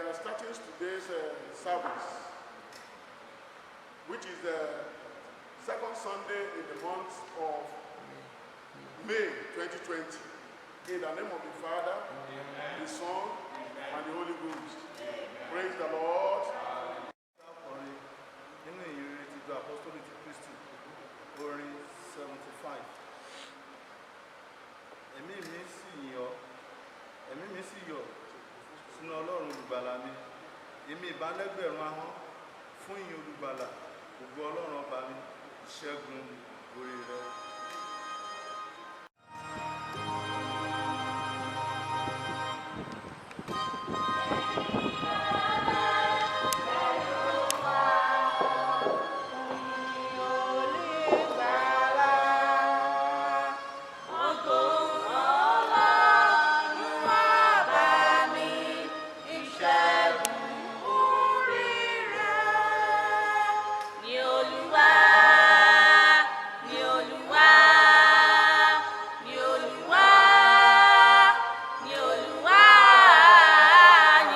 are starting today's service, which is the second Sunday in the month of May 2020. In the name of the Father, the Son, and the Holy Ghost. Praise the Lord. In the Apostolic Christian, 75. Ẹ̀mí mi sì yọ̀ sínú Ọlọ́run olùgbàlà mi. Èmi ìbálẹ́gbẹ̀rún ahọ́n fún ìyìn olùgbàlà, ògo Ọlọ́run ọba mi, ìṣẹ́gun orí rẹ̀. Ni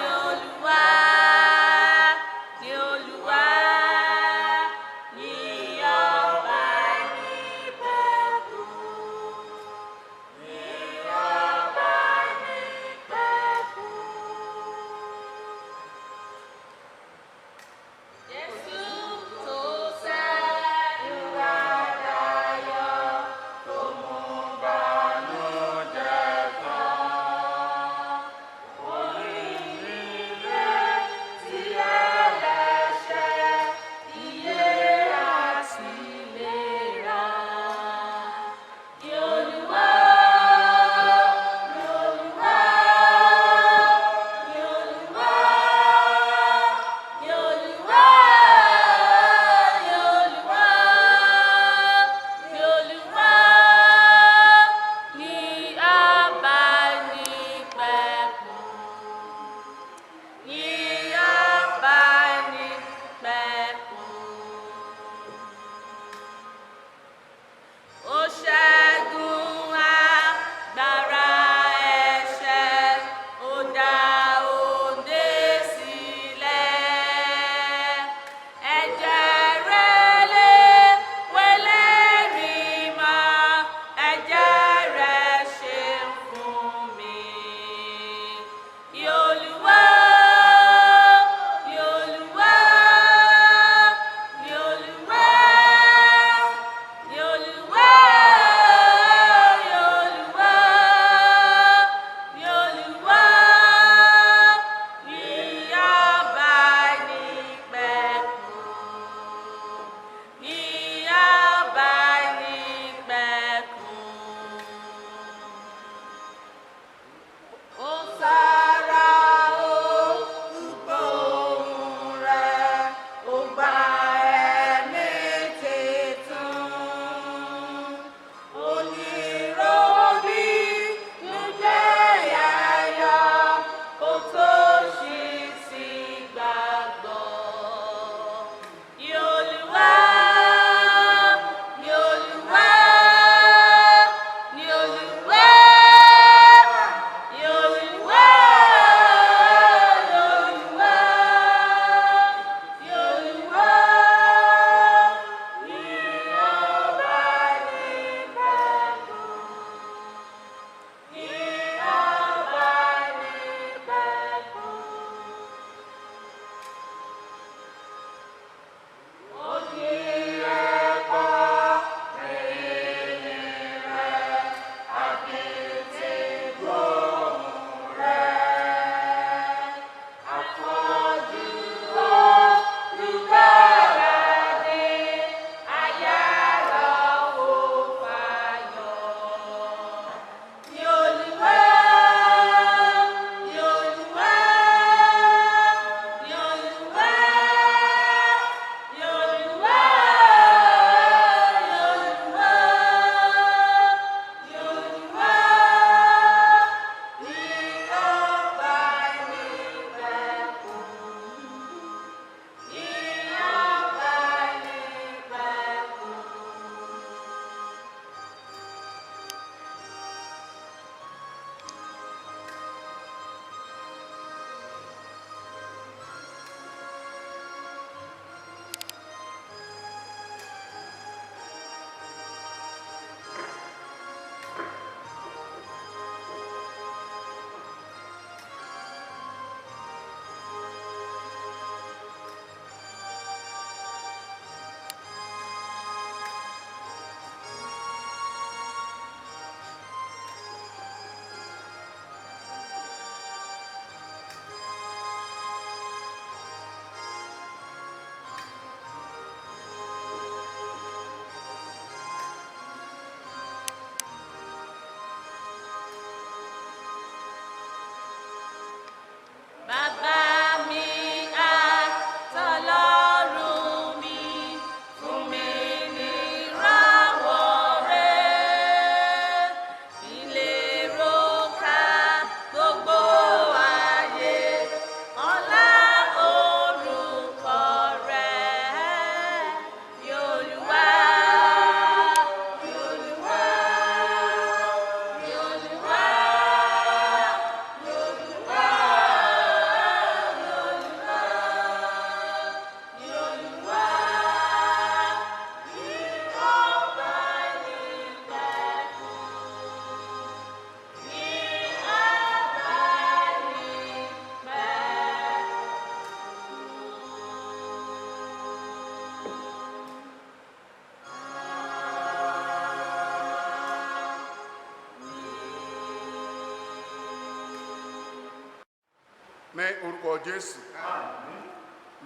ní orúkọ Jésù.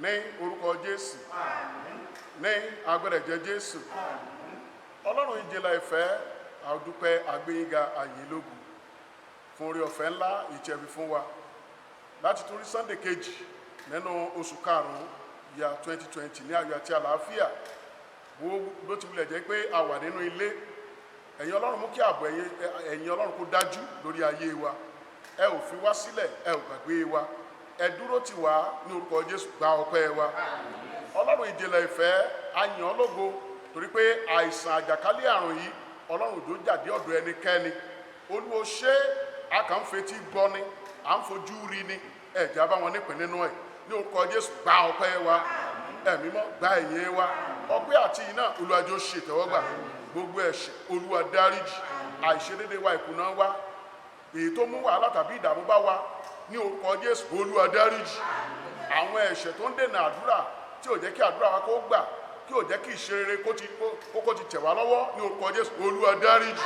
Ní orúkọ Jésù. Ní agbára ẹ̀jẹ̀ Jésù. Ọlọ́run ìjìnlẹ̀ ìfẹ́, àdúpẹ́ àgbéyìnga àyèlógún fún orí ọ̀fẹ́ ńlá ìjẹ̀bi fún wa láti tún rí Sunday kejì nínú oṣù karùn-ún ya 2020 ní ayọ̀ àti àlàáfíà. Bó ti wulẹ̀ jẹ́ pé a wà nínú ilé, ẹ̀yin Ọlọ́run mú kí ààbò ẹ̀yin Ọlọ́run kó dájú lórí ayé wa. Ẹ ò fi wá sílẹ̀, ẹ ò gbàgbé wa, ẹ dúró tì wá ní orúkọ Jésù. Gba ọpẹ́ wa. Ọlọ́run ìjìnlẹ̀ ìfẹ́, a yìn ọ́ lógo torí pé àìsàn àjàkálẹ̀ àrùn yìí Ọlọ́run òjò jáde ọ̀dọ̀ ẹnikẹ́ni. Olúwo ṣé a kàn ń fetí gbọ́ ni, à ń fojú rí ni, ẹ̀jẹ̀ bá wọn nípìn nínú ẹ̀ ní orúkọ Jésù. Gba ọpẹ́ wa. Ẹ̀mí mọ́ gba ìyìn wa. Ọpẹ́ àti ìyìn náà Olúwa jọ̀ọ́ ṣe ìtẹ́wọ́gbà. Gbogbo ẹ̀ṣẹ̀ Olúwa dáríjì, àìṣedéédé wa, ìkùnà wa, èyí tó mú wàhálà tàbí ìdààmú bá wa ní orúkọ Jésù Olúwa dáríjì. Àwọn ẹ̀ṣẹ̀ tó ń dènà àdúrà tí ò jẹ́ kí àdúrà wa kó gbà, kí ò jẹ́ kí ìṣerere kó ti tẹ̀ wá lọ́wọ́ ní orúkọ Jésù Olúwa dáríjì.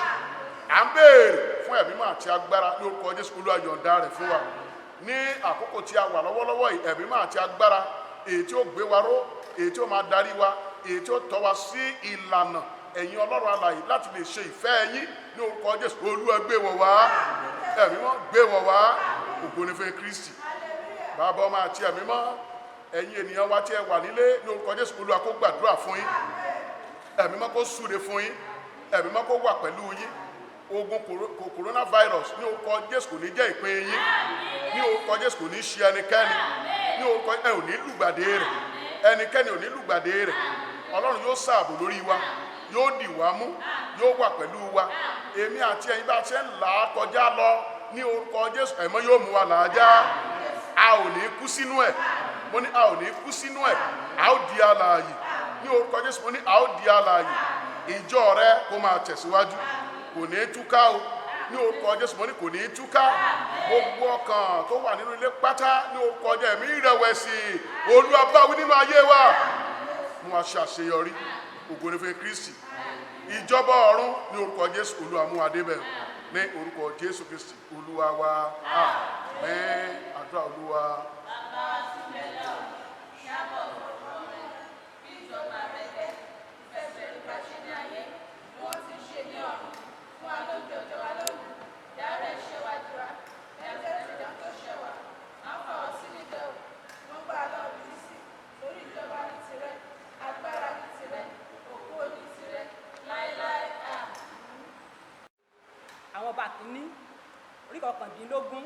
À ń béèrè fún ẹ̀mí mímọ́ àti agbára ní orúkọ Jésù. Olúwa yọ̀ǹda rẹ̀ fún wa ní àkókò tí a wà lọ́wọ́lọ́wọ́ yìí. Ẹ̀mí mímọ́ àti agbára èyí tí ó gbé wa ró, èyí tí ó máa darí wa, èyí tí ó tọ́ wa sí ìlànà ẹ̀yin Ọlọ́run alààyè láti lè ṣe ìfẹ́ yín ní orúkọ Jésù. Olúwa gbé wọ̀ wá. Ẹ̀mí mímọ́ gbé wọ̀ wá. Ògo ni fún Kristi. Bàbá, Ọmọ àti ẹ̀mí mímọ́, ẹ̀yin ènìyàn wa tí ẹ wà nílé ní orúkọ Jésù. Olúwa kó gbàdúrà fún yín. Ẹ̀mí mímọ́ kó súre fún yín. Ẹ̀mí mímọ́ kó wà pẹ̀lú yín. Ogun coronavirus ní orúkọ Jésù kò ní jẹ́ ìpín yín. Ní orúkọ Jésù kò ní ṣe ẹnikẹ́ni. Ní orúkọ ẹ ò ní lùgbàdé rẹ̀. Ẹnikẹ́ni ò ní lùgbàdé rẹ̀. Ọlọ́run yóò ṣààbò lórí wa, yóò dì wá mú, yóò wà pẹ̀lú wa. Èmi àti ẹ̀yin bá a ṣe ń là á kọjá lọ ní orúkọ Jésù, ẹ̀mọ́ yóò mú wa là á já. A ò ní kú sínú ẹ̀. Mo ní a ò ní kú sínú ẹ̀. A ó di alààyè ní orúkọ Jésù. Mo ní a ó di alààyè. Ìjọ rẹ kó máa tẹ̀síwájú, kò ní túká o ní orúkọ Jésù. Mo ní kò ní túká. Gbogbo ọkàn tó wà nínú ilé pátá ní orúkọ Jésù, ẹ̀mí ìrẹ̀wẹ̀sì Olúwa bá wí nínú ayé wa. Mú wa ṣàṣeyọrí. Ògo ni fún Kristi. Ìjọba ọ̀run ní orúkọ Jésù. Olúwa mú wa débẹ̀ ní orúkọ Jésù Kristi Olúwa wa. Àmín. Àdúrà Olúwa. Àwọn ọba kìíní orí kọkàndínlógún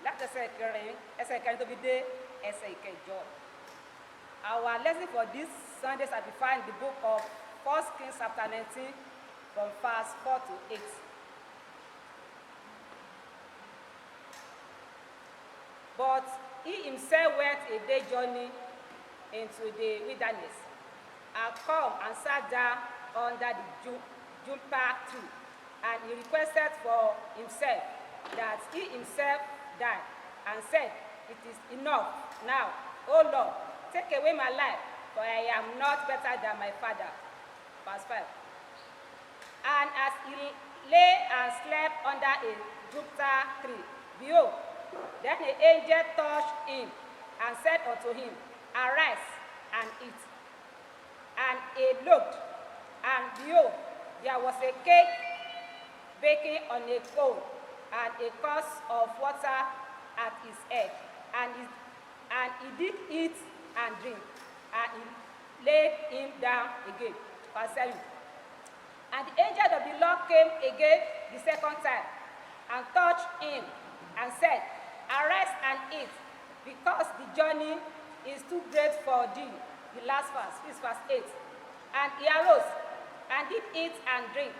láti ẹsẹ̀ kẹrin tó fi dé ẹsẹ̀ ìkẹjọ. Our lesson for this Sunday shall be found in the book of 1 Kings chapter 19 from verse 4 to 8. But he himself went a day journey into the wilderness and come and sat down under the juniper tree. And he requested for himself that he himself die, and said, It is enough now, O Lord, take away my life, for I am not better than my father. Verse 5. And as he lay and slept under a juniper tree, behold, then an angel touched him and said unto him, Arise and eat. And he looked, and behold, there was a cake baking on a coal, and a cruse of water at his head. And he did eat and drink, and he laid him down again. Verse 7. And the angel of the Lord came again the second time, and touched him, and said, Arise and eat, because the journey is too great for thee. The last verse, this verse 8. And he arose, and did eat and drink,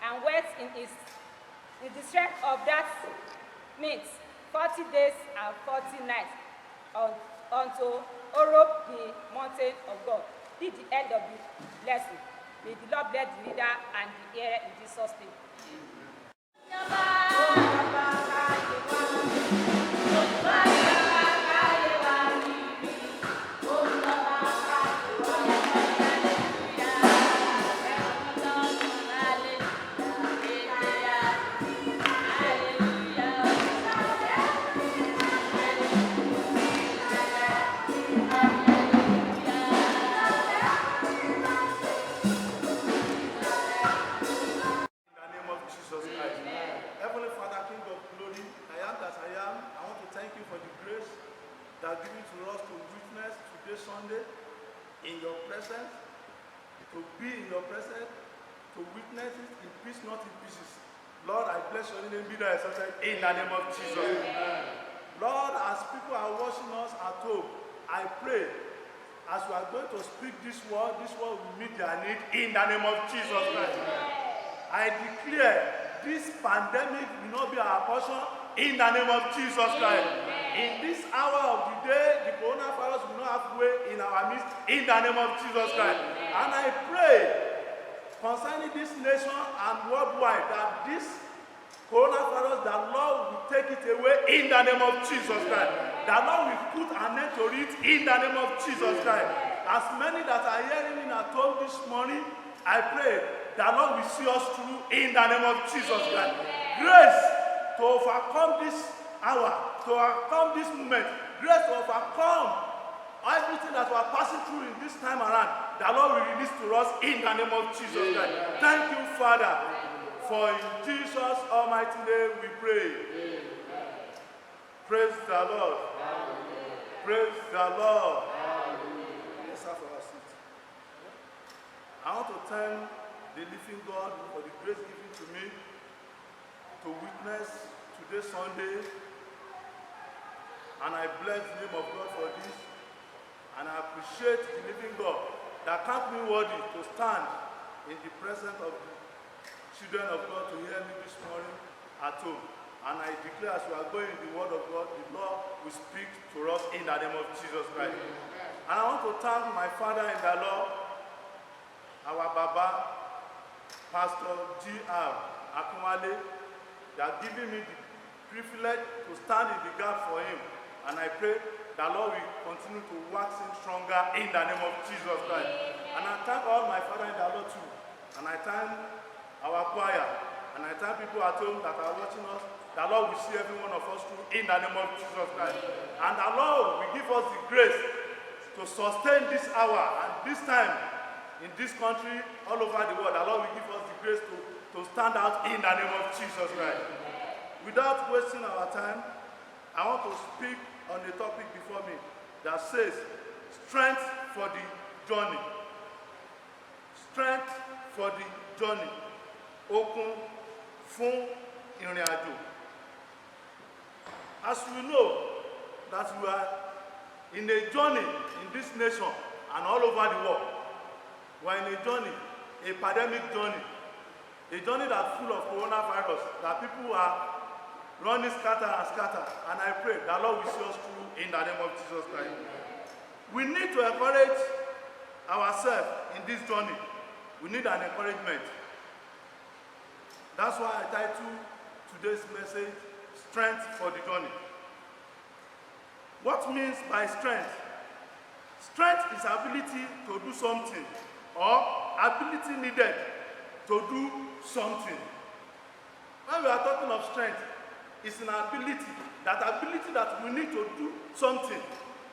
and went in the strength of that meat 40 days and 40 nights unto Horeb, the mountain of God. This is the end of the lesson. May the Lord bless the reader and the hearer in Jesus' name. your presence, to be in your presence, to witness it in peace, not in pieces. Lord, I bless your name, be thou exalted in the name of Jesus. Amen. Lord, as people are watching us at home, I pray, as we are going to speak this word will meet their need in the name of Jesus Christ. I declare this pandemic will not be our portion in the name of Jesus Christ. In this hour of the day, the coronavirus will not have way in our midst in the name of Jesus Christ. And I pray concerning this nation and worldwide that this coronavirus, the Lord will take it away in the name of Jesus Christ. The Lord will put an end to it in the name of Jesus Christ. As many that are hearing me at home this morning, I pray the Lord will see us through in the name of Jesus Christ. Grace to overcome this hour, to overcome this moment, grace to overcome everything that we are passing through in this time around, the Lord will release to us in the name of Jesus Christ. Thank you, Father, for in Jesus' almighty name we pray. Praise the Lord. Praise the Lord. Let's have our seat. I want to thank the living God for the grace given to me to witness today Sunday, and I bless the name of God for this, and I appreciate the living God that counts me worthy to stand in the presence of the children of God to hear me this morning at home. And I declare, as we are going in the word of God, the Lord will speak to us in the name of Jesus Christ. And I want to thank my Father in the Lord, our Baba, Pastor G.R. Akumale, that given me the privilege to stand in the gap for him. And I pray the Lord will continue to wax him stronger in the name of Jesus Christ. And I thank all my Father in the Lord too. And I thank our choir. And I thank people at home that are watching us. The Lord will see every one of us through in the name of Jesus Christ. And the Lord will give us the grace to sustain this hour and this time in this country, all over the world. The Lord will give us the grace to stand out in the name of Jesus Christ. Without wasting our time, I want to speak on a topic before me that says strength for the journey. Strength for the journey. Okun fún ìrìn àjò. As we know that we are in a journey in this nation and all over the world, we are in a journey, a pandemic journey, a journey that's full of coronavirus, that people are running scatter and scatter. And I pray that Lord will see us through in the name of Jesus Christ. We need to encourage ourselves in this journey. We need an encouragement. That's why I titled today's message, Strength for the Journey. What means by strength? Strength is ability to do something or ability needed to do something. When we are talking of strength, it's an ability that we need to do something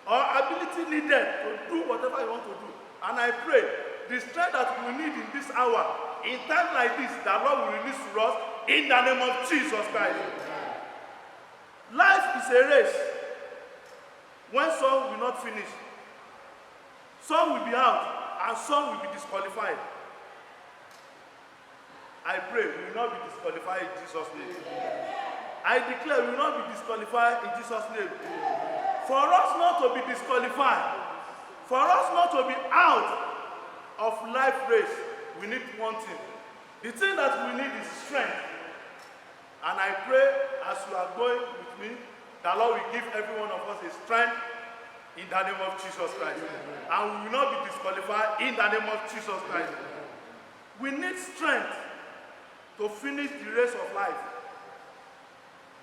or ability needed to do whatever you want to do. And I pray the strength that we need in this hour, in time like this, that Lord will release to us in the name of Jesus Christ. Life is a race. When some will not finish, some will be out, and some will be disqualified. I pray we will not be disqualified in Jesus' name. I declare we will not be disqualified in Jesus' name. For us not to be disqualified, for us not to be out of life race, we need one thing. The thing that we need is strength. And I pray as you are going with me, the Lord will give every one of us a strength in the name of Jesus Christ. And we will not be disqualified in the name of Jesus Christ. We need strength to finish the race of life.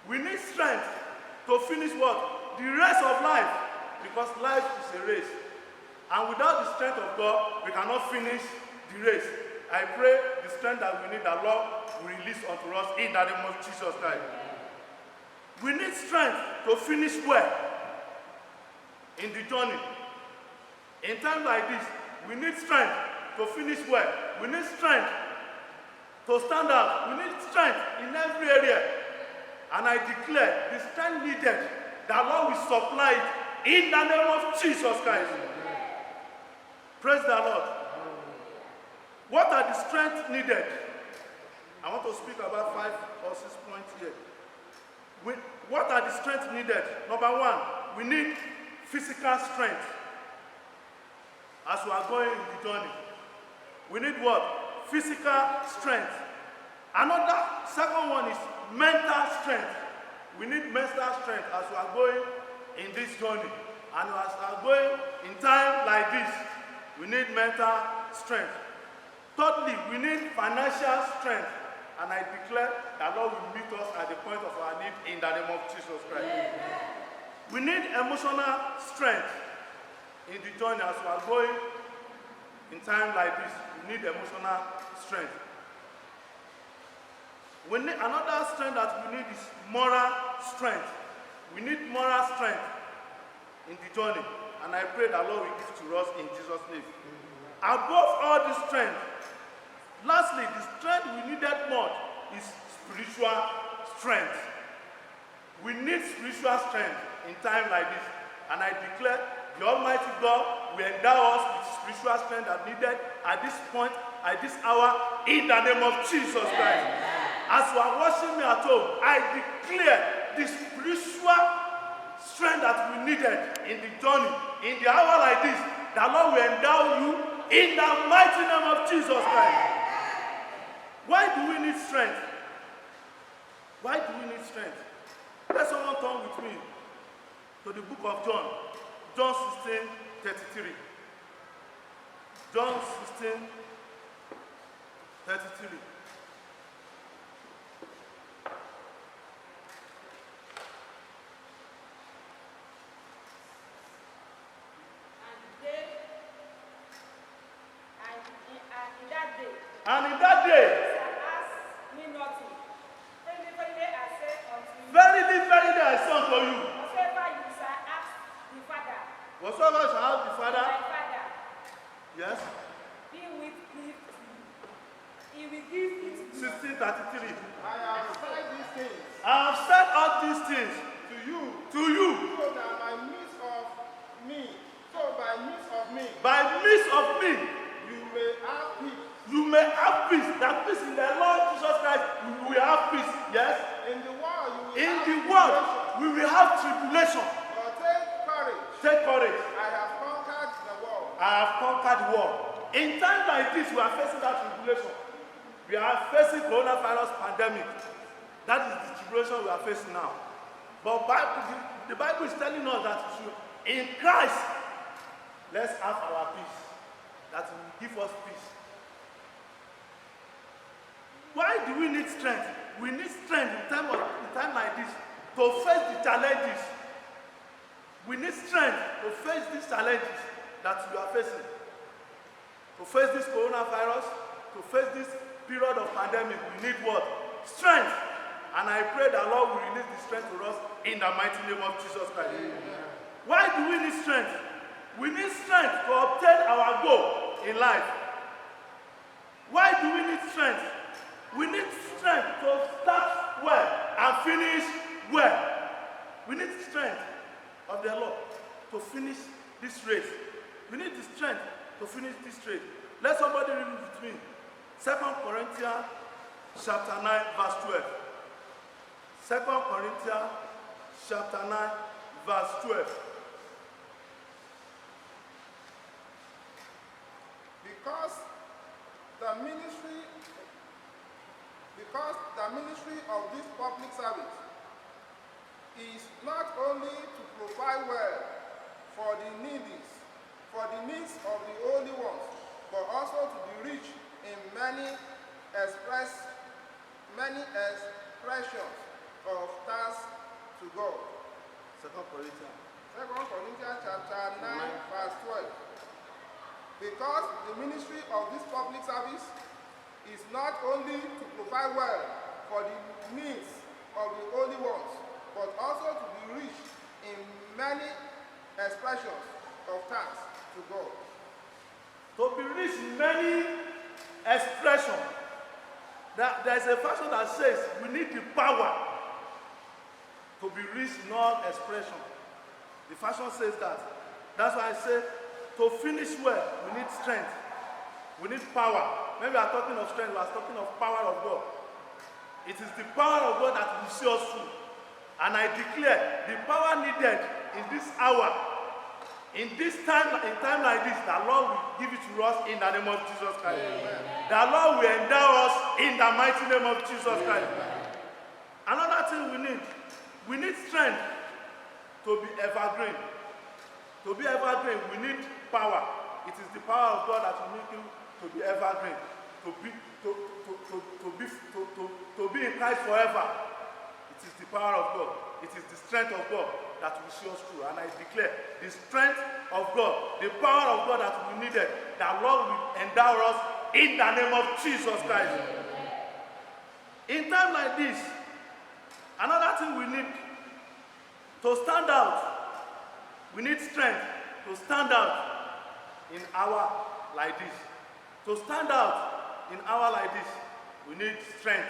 We need strength to finish what? The race of life. Because life is a race. And without the strength of God, we cannot finish the race. I pray the strength that we need, the Lord will release unto us in the name of Jesus Christ. We need strength to finish well in the journey. In times like this, we need strength to finish well. We need strength to stand out. We need strength in every area. And I declare the strength needed, the Lord will supply it in the name of Jesus Christ. Praise the Lord. What are the strengths needed? I want to speak about 5 or 6 points here. What are the strengths needed? Number 1, we need physical strength as we are going in the journey. We need what? Physical strength. Another second one is mental strength. We need mental strength as we are going in this journey. And as we are going in time like this, we need mental strength. Thirdly, we need financial strength. And I declare that Lord will meet us at the point of our need in the name of Jesus Christ. Amen. We need emotional strength in the journey as we are going in time like this. We need emotional strength. We need another strength that we need is moral strength. We need moral strength in the journey. And I pray that Lord will give to us in Jesus' name. Above all this strength, lastly, the strength we needed more is spiritual strength. We need spiritual strength in time like this. And I declare the Almighty God will endow us with spiritual strength that needed at this point, at this hour, in the name of Jesus Christ. As you are watching me at home, I declare the spiritual strength that we needed in the journey, in the hour like this, the Lord will endow you in the mighty name of Jesus Christ. Why do we need strength? Why do we need strength? Let someone turn with me to the book of John. John 16:33. John 16:33. And in that day, verily, verily, I say unto you, whatsoever you shall ask the Father, yes, he will give it to you. 16:33. I have said these things I have said all these things to you, to you, so that by means of me, you may have peace. you may have peace. That peace in the Lord Jesus Christ, we will have peace. Yes. In the world, you will In have the world, tribulation. we will have tribulation. But take courage. Take courage. I have conquered the world. I have conquered the world. In times like this, we are facing that tribulation. We are facing coronavirus pandemic. That is the tribulation we are facing now. But the Bible is telling us that in Christ, let's have our peace. That will give us peace. Why do we need strength? We need strength in time like this to face the challenges. We need strength to face these challenges that we are facing. To face this coronavirus, to face this period of pandemic, we need what? Strength. And I pray that Lord will release the strength to us in the mighty name of Jesus Christ. Amen. Why do we need strength? We need strength to obtain our goal in life. Why do we need strength? We need strength to start well and finish well. We need the strength of the Lord to finish this race. We need the strength to finish this race. Let somebody read it with me. 2 Corinthians chapter 9, verse 12. 2 Corinthians chapter 9, verse 12. Because the ministry of this public service is not only to provide well for the needs of the holy ones, but also to be rich in many expressions of thanks to God. 2 Corinthians. 2 Corinthians chapter 9, verse 12. Because the ministry of this public service is not only to provide well for the needs of the holy ones, but also to be rich in many expressions of thanks to God. To be rich in many expressions. There's a version that says we need the power to be rich in all expression. The version says that. That's why I say to finish well, we need strength. We need power. When we are talking of strength, we are talking of power of God. It is the power of God that will see us through. And I declare the power needed in this hour, in time like this, the Lord will give it to us in the name of Jesus Christ. Amen. The Lord will endow us in the mighty name of Jesus Christ. Amen. Another thing we need strength to be evergreen. To be evergreen, we need power. It is the power of God that will make you to be evergreen, to be in Christ forever. It is the power of God. It is the strength of God that will see us through. And I declare the strength of God, the power of God that we needed, that Lord will endow us in the name of Jesus Christ. In time like this, another thing we need to stand out, we need strength to stand out in hour like this. To stand out in hour like this, we need strength.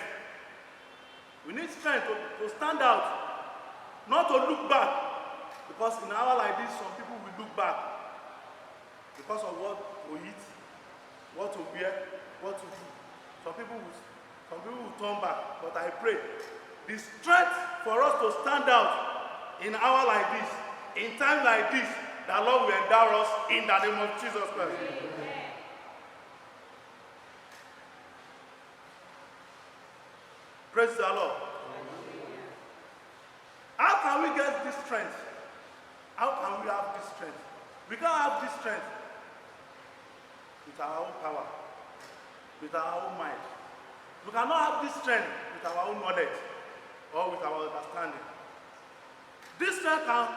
We need strength to stand out, not to look back. Because in an hour like this, some people will look back because of what to eat, what to wear, what to do. Some people will turn back. But I pray the strength for us to stand out in an hour like this, in time like this, the Lord will endow us in the name of Jesus Christ. Amen. Praise the Lord. How can we get this strength? How can we have this strength? We can't have this strength with our own power, with our own mind. We cannot have this strength with our own knowledge or with our understanding. This strength can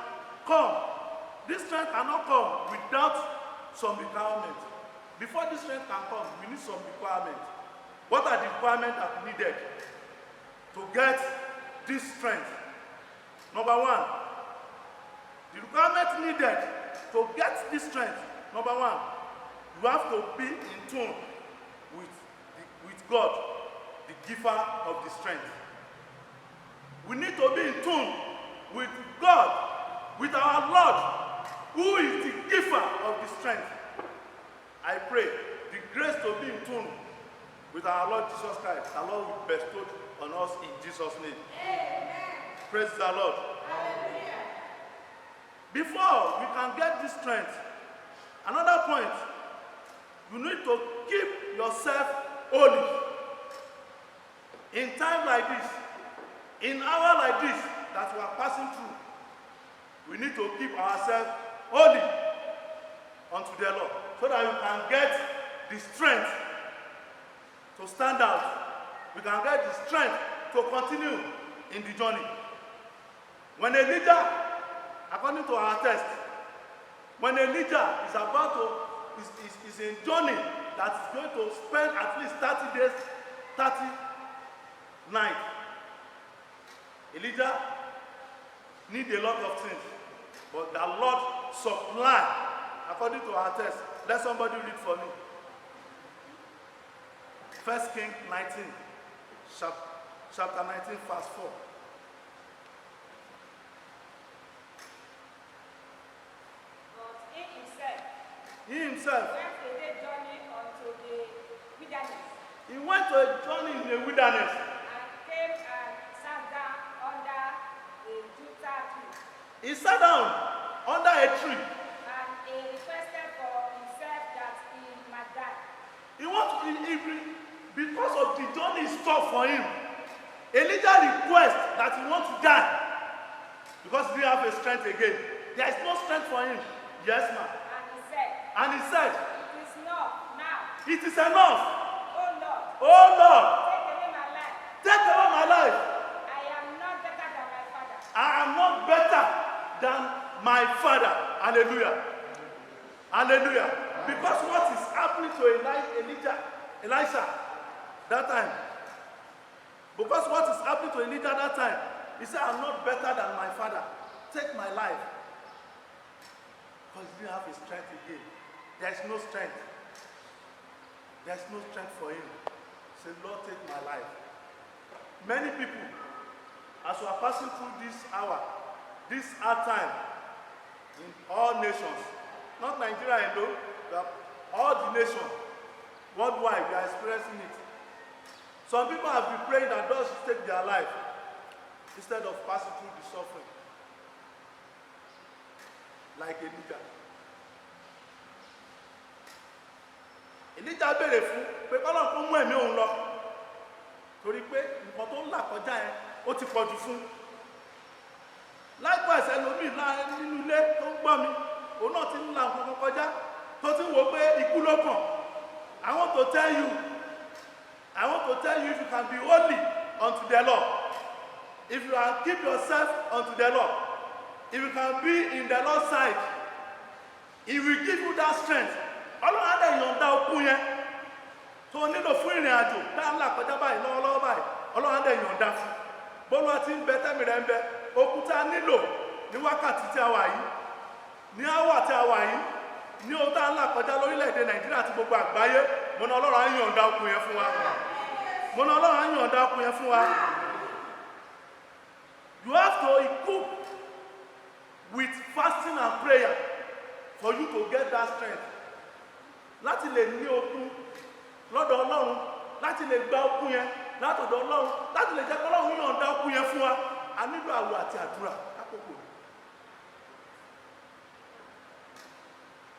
come. This strength cannot come without some requirements. Before this strength can come, we need some requirements. What are the requirements that we needed to get this strength? Number one, the requirement needed to get this strength. Number one, you have to be in tune with God, the giver of the strength. We need to be in tune with God, with our Lord, who is the giver of the strength. I pray the grace to be in tune with our Lord Jesus Christ, the Lord will bestow on us in Jesus' name. Amen. Praise the Lord. Hallelujah. Before we can get this strength, another point, you need to keep yourself holy. In time like this, in hour like this that we are passing through, we need to keep ourselves holy unto the Lord, so that we can get the strength to stand out. We can get the strength to continue in the journey. When a leader, according to our text, when a leader is about to, is in journey that is going to spend at least 30 days, 30 nights, a leader needs a lot of things, but the Lord supply, according to our text. Let somebody read for me. 1 Kings 19, chapter 19, verse 4. He himself went a day journey unto the wilderness. He went to a journey in the wilderness. And came and sat down under a juniper tree. He sat down under a tree. And he requested for himself that he might die. Because of the journey is tough for him. Elijah requests that he wants to die because he didn't have a strength again. There is no strength for him. Yes, ma'am. And he said, it is enough now. It is enough. Oh Lord. Oh Lord. Take away my life. Take away my life. I am not better than my father. I am not better than my father. Hallelujah. Hallelujah. Because what is happening to Elisha that time. Because what is happening to Elijah that time. He said, I'm not better than my father. Take my life. Because he didn't have his strength again. There is no strength. There is no strength for him. He said, Lord, take my life. Many people, as we are passing through this hour, this hard time, in all nations, not Nigeria alone, all the nation, worldwide, we are experiencing it. Some people have been praying that God should take their life instead of passing through the suffering. Like Elijah. Elijah béèrè fún pé kọ́lọ́run kó mú ẹ̀mí òun lọ torí pé nǹkan tó ń là kọjá yẹn ó ti pọ̀jù fún. Likewise ẹlòmíì nínú ilé tó ń gbọ́ mi òun náà ti ń la nǹkan kọjá tó ti ń wò pé ikú ló kàn. I want to tell you if you can be holy unto the Lord, if you can keep yourself unto the Lord, if you can be in the Lord's side, He will give you that strength. Ọlọ́run á dẹ̀ yọ̀ǹda okun yẹn tó nílò fún ìrìn àjò tá ń là kọjá báyìí lọ́wọ́lọ́wọ́ báyìí Ọlọ́run á dẹ̀ yọ̀ǹda fún. Bọ́lá ti ń bẹ tẹ́mi rẹ̀ ń bẹ okun tá a nílò ní wákàtí tí a wà yìí ní àwà tí a wà yìí ní ohun tá ń là kọjá lórílẹ̀‐èdè Nàìjíríà àti gbogbo àgbáyé mo ní Ọlọ́run á yọ̀ǹda okun yẹn fún wa. Mo ní Ọlọ́run á yọ̀ǹda okun yẹn fún wa. You have to equip with fasting and prayer for you to get that strength. Láti lè ní okun lọ́dọ̀ Ọlọ́run, láti lè gba okun yẹn látọ̀dọ̀ Ọlọ́run, láti lè jẹ́ kí Ọlọ́run yọ̀ǹda okun yẹn fún wa. A nílò àwẹ̀ àti àdúrà lákòókò.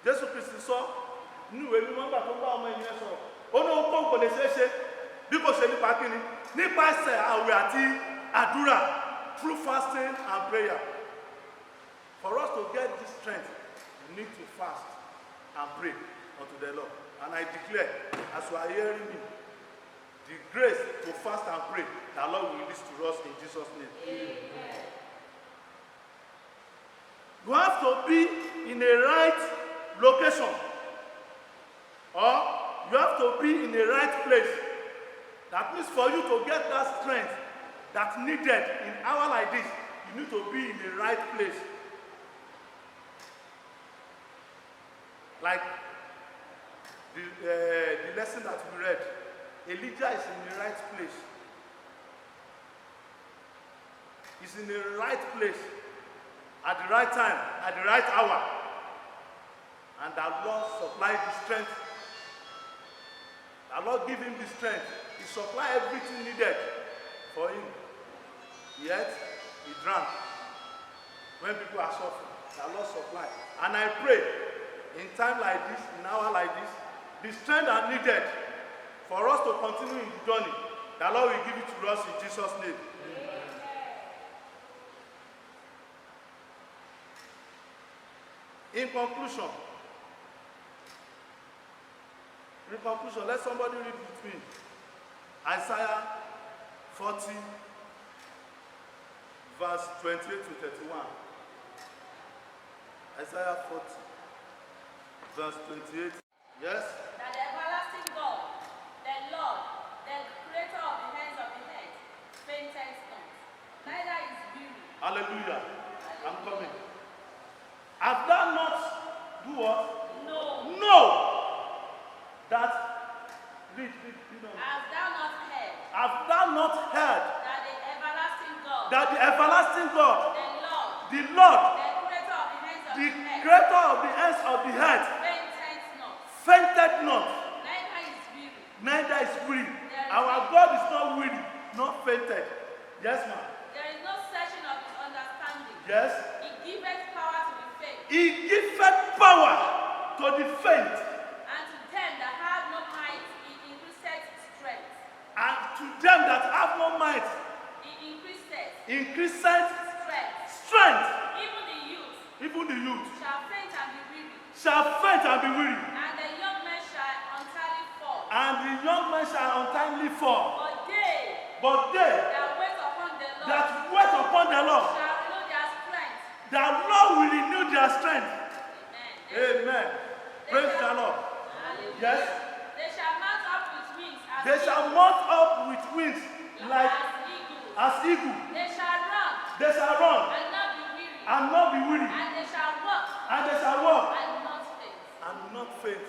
Jésù Kristi sọ nínú ìwé mímọ́ nígbà tó bá ọmọ ènìyàn sọ̀rọ̀. Ó ní ohun kò lè ṣeé ṣe bí kò ṣe nípa kíni, nípasẹ̀ àwẹ̀ àti àdúrà, through fasting and prayer. For us to get this strength, we need to fast and pray unto the Lord. And I declare, as you are hearing me, the grace to fast and pray, the Lord will release to us in Jesus' name. Amen. You have to be in a right location, or you have to be in a right place. That means for you to get that strength that's needed in an hour like this, you need to be in the right place. Like the lesson that we read, Elijah is in the right place. He's in the right place, at the right time, at the right hour. And the Lord supplied the strength. The Lord gave him the strength. He supplied everything needed for him. Yet, he drank. When people are suffering, the Lord supplied. And I pray, in time like this, in an hour like this, the strength are needed for us to continue in the journey. The Lord will give it to us in Jesus' name. In conclusion, let somebody read with me Isaiah 40, verse 28 to 31. Isaiah 40, verse 28. Yes? That the everlasting God, the Lord, the creator of the hands of the head, fainteth not, neither is weary. Hallelujah. I'm coming. Have thou not do what? No. No. That read. Hast thou not heard? Have thou not heard That the everlasting God, that the everlasting God, the Lord, the Lord, the creator of the hands of the the head, creator of the hands of the head, fainteth fainted not, not, neither is weary. neither is weary. Our God is not weary, not fainted. Yes, ma'am. There is no searching of his understanding. Yes. He giveth power to the faint, He giveth power to the faint, and to them that have no might, he increaseth strength. and to them that have no might, He increaseth increaseth strength. strength. Even the youth Shall faint and be weary, and the young men shall untimely fall. and the young men shall untimely fall. But they But they that wait upon the Lord that wait upon the Lord, shall renew their strength. the Lord will renew their strength. Amen. Amen. Praise the Lord. Hallelujah. Yes. They shall mount up with wings They shall mount up with wings like eagles. as eagle. They shall run They shall run and not be weary. and not be weary, And they shall walk and they shall walk and not faint. and not faint.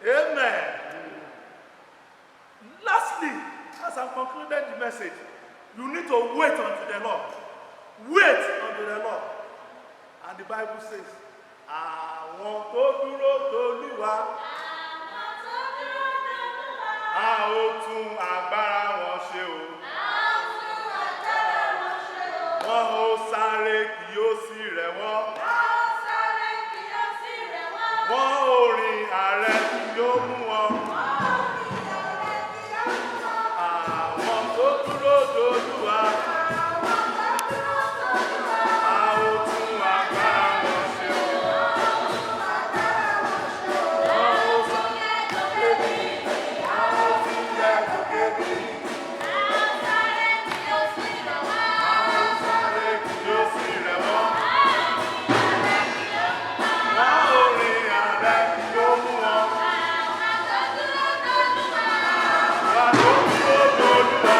Amen. Lastly, as I'm concluding the message, you need to wait unto the Lord. Wait unto the Lord. And the Bible says, Àwọn tó dúró t'Olúwa. A ó tún agbára wọn ṣe o. Wọ́n ó sáré kì yóò sì rẹ̀ wọ́n. Wọ́n ó rìn àrẹ kì yóò mú wọn. Àwọn tó dúró t'Olúwa. A ó tún agbára wọn ṣe o. Wọ́n ó sáré kì yóò sì rẹ̀ wọ́n. Wọ́n ó rìn àrẹ kì yóò mú wọn. Wọ́n tó dúró t'Olúwa.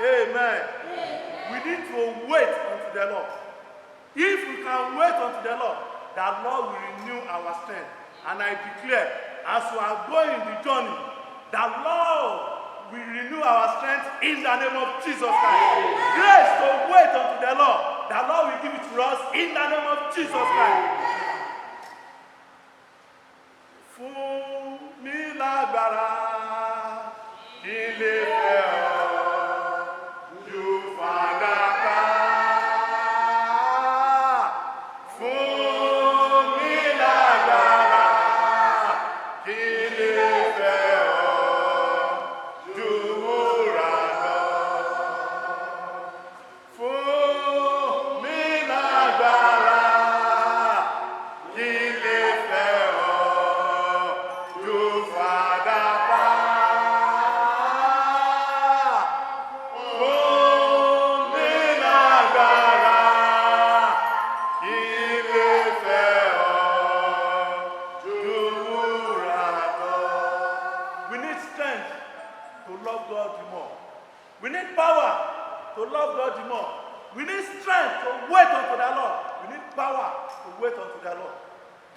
Amen. We need to wait unto the Lord. If we can wait unto the Lord will renew our strength. And I declare, as we are going the journey, the Lord will renew our strength in the name of Jesus Christ. Grace to wait unto the Lord will give it to us in the name of Jesus Christ. Fún mi lágbára, kí lè fẹ́ ọ.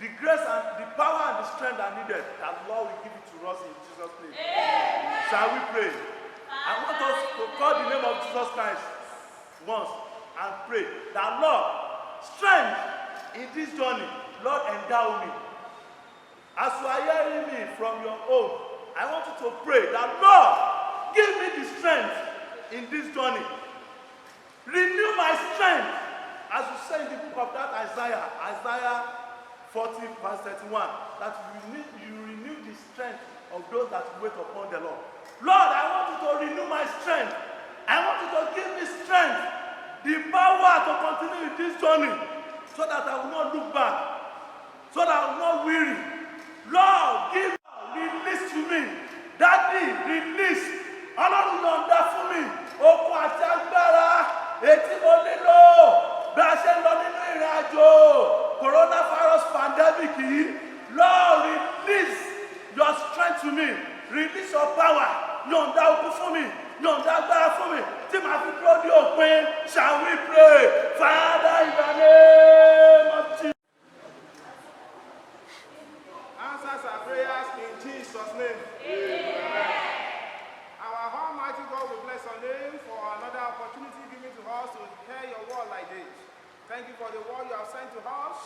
The grace and the power and the strength are needed. That Lord will give it to us in Jesus' name. Amen. Shall we pray? I want us to call the name of Jesus Christ once and pray that Lord, strength in this journey, Lord, endow me. As you are hearing me from your own, I want you to pray that Lord, give me the strength in this journey. Renew my strength. As you say in the book of that Isaiah 40 verse 31, that you renew the strength of those that wait upon the Lord. Lord, I want you to renew my strength. I want you to give me strength, the power to continue with this journey, so that I will not look back, so that I will not weary. Lord, release to me. Daddy, release. Ọlọ́run yọ̀ǹda fún mi. Okun àti agbára ètí mo nílò. Bí a ṣe ń lọ nínú ìrìn àjò coronavirus pandemic yìí, Lord, release your strength to me. Release your power. Yọ̀ǹda okun fún mi. Yọ̀ǹda agbára fún mi. Tí màá fi dúró ní òpin. Shall we pray? Father, in the name of Jesus. Answers our prayers in Jesus' name. Amen. Our Almighty God will bless your name for another opportunity given to us to hear your word like this. Thank you for the word you have sent to us,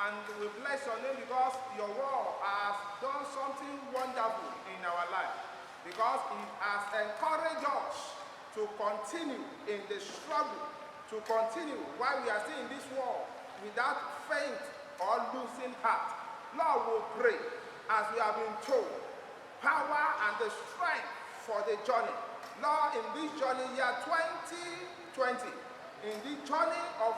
and we bless your name because your word has done something wonderful in our life, because it has encouraged us to continue in the struggle, to continue while we are still in this world without faint or losing heart. Lord, we pray, as we have been told, power and the strength for the journey. Lord, in this journey year 2020, in the journey of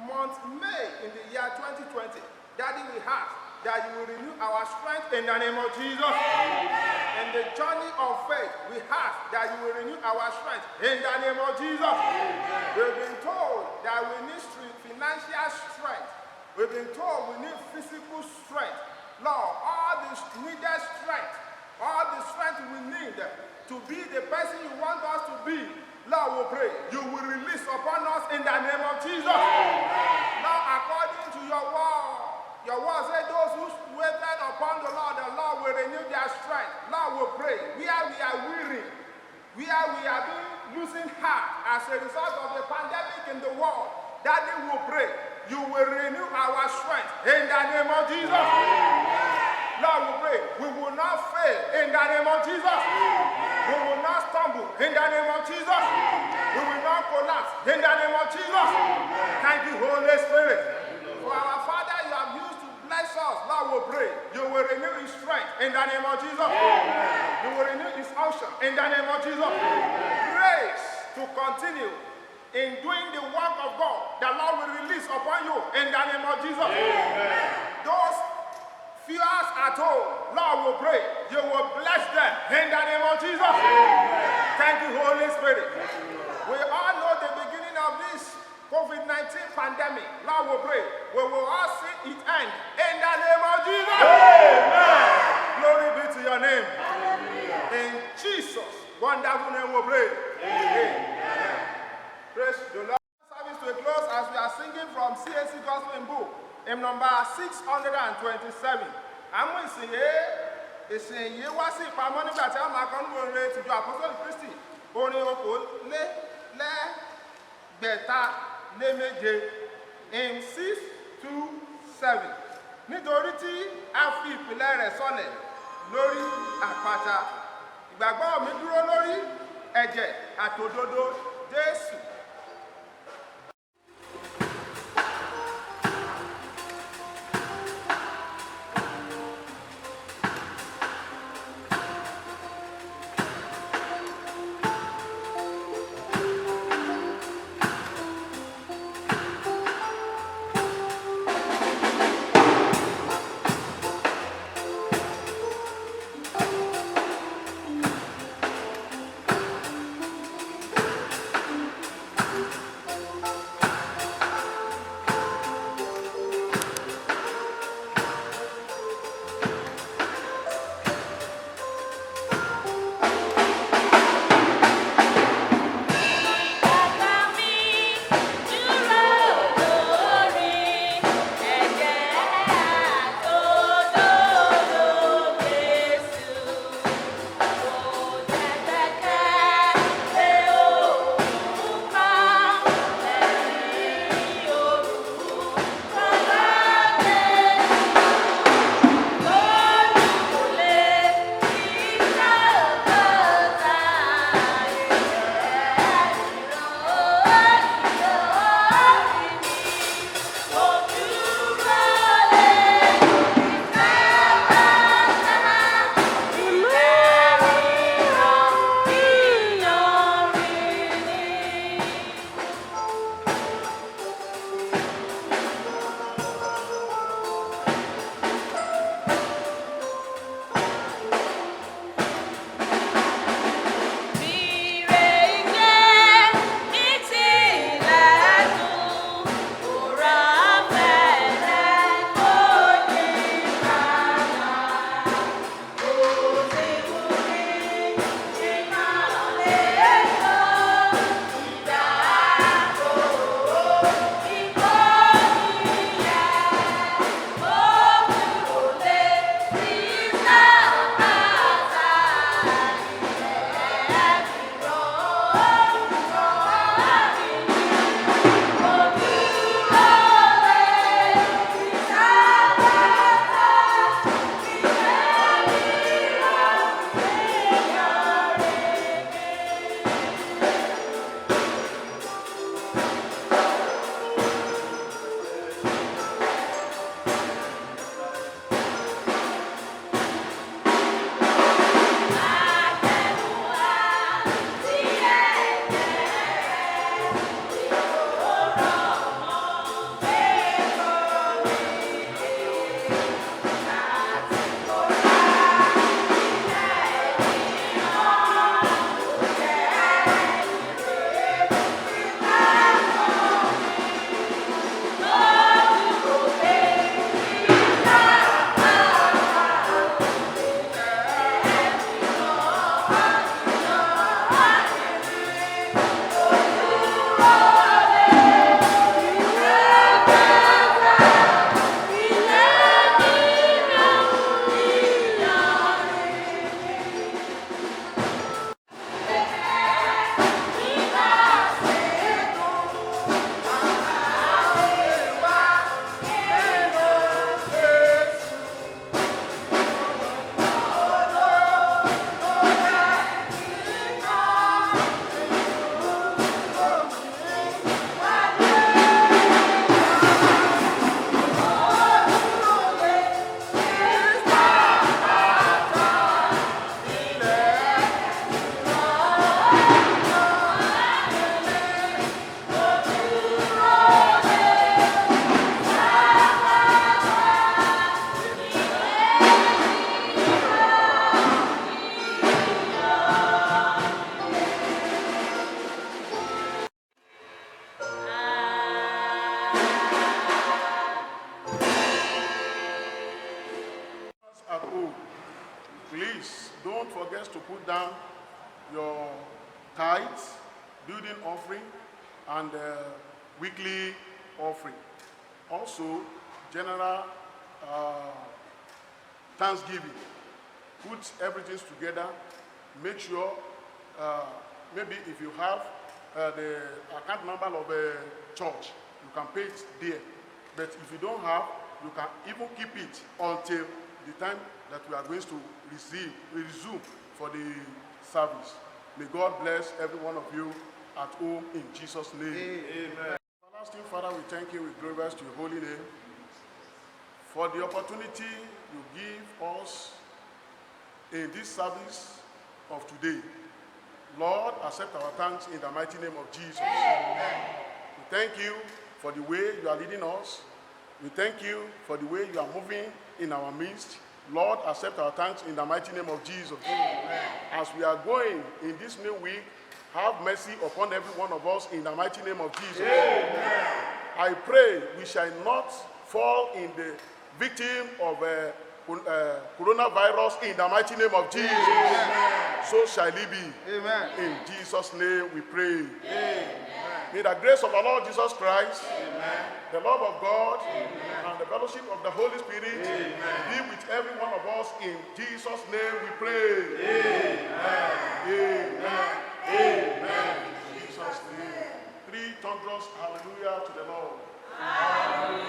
month May in the year 2020, Daddy, we ask that you will renew our strength in the name of Jesus. Amen. In the journey of faith, we ask that you will renew our strength in the name of Jesus. Amen. We've been told that we need financial strength. We've been told we need physical strength. Lord, all the needed strength, all the strength we need to be the person you want us to be, Lord, we pray, you will release upon us in the name of Jesus. Now, according to your word says those who waited upon the Lord will renew their strength. Lord, we pray, where we are weary, where we are being losing heart as a result of the pandemic in the world, Daddy will pray, you will renew our strength in the name of Jesus. Lord, we pray, we will not fail in the name of Jesus. We will not stumble in the name of Jesus. We will not collapse in the name of Jesus. Thank you, Holy Spirit. For our Father you have used to bless us, Lord, we pray, you will renew his strength in the name of Jesus. You will renew his unction in the name of Jesus. Grace to continue in doing the work of God, the Lord will release upon you in the name of Jesus. Those fears at home, Lord will pray, you will bless them in the name of Jesus. Thank you, Holy Spirit. We all know the beginning of this COVID-19 pandemic. Lord will pray, we will all see it end in the name of Jesus. Amen. Glory be to your name. In Jesus' wonderful name we pray. Amen. Praise the Lord. Service to a close as we are singing from CAC Gospel in Book, hymn number 627. Àwọn ìsìn yìí wá sí ìpamọ́ nígbà tí a máa kọ́ nínú orin tìjọ Apostolic Christi, orin okòólélẹ́gbẹ̀ta-lé-méje, hymn 627. Nítorí tí a fi ìpìlẹ̀ rẹ̀ sọlẹ̀ lórí àpáta, ìgbàgbọ́ mi dúró lórí ẹ̀jẹ̀ àtòdodo Jésù. building offering, and weekly offering. Also, general Thanksgiving. Put everything together. Make sure, maybe if you have the account number of a church, you can pay it there. But if you don't have, you can even keep it until the time that we are going to resume for the service. May God bless every one of you at home in Jesus' name. Amen. Everlasting Father, we thank you, we glorify your holy name for the opportunity you give us in this service of today. Lord, accept our thanks in the mighty name of Jesus. Amen. We thank you for the way you are leading us. We thank you for the way you are moving in our midst. Lord, accept our thanks in the mighty name of Jesus. Amen. As we are going in this new week, have mercy upon every one of us in the mighty name of Jesus. Amen. I pray we shall not fall in the victim of coronavirus in the mighty name of Jesus. Amen. So shall it be. Amen. In Jesus' name we pray. Amen. May the grace of our Lord Jesus Christ, amen, the love of God, amen, and the fellowship of the Holy Spirit, amen, be with every one of us. In Jesus' name we pray. Amen. Amen. Amen. In Jesus' name. 3 thunderous hallelujah to the Lord. Hallelujah.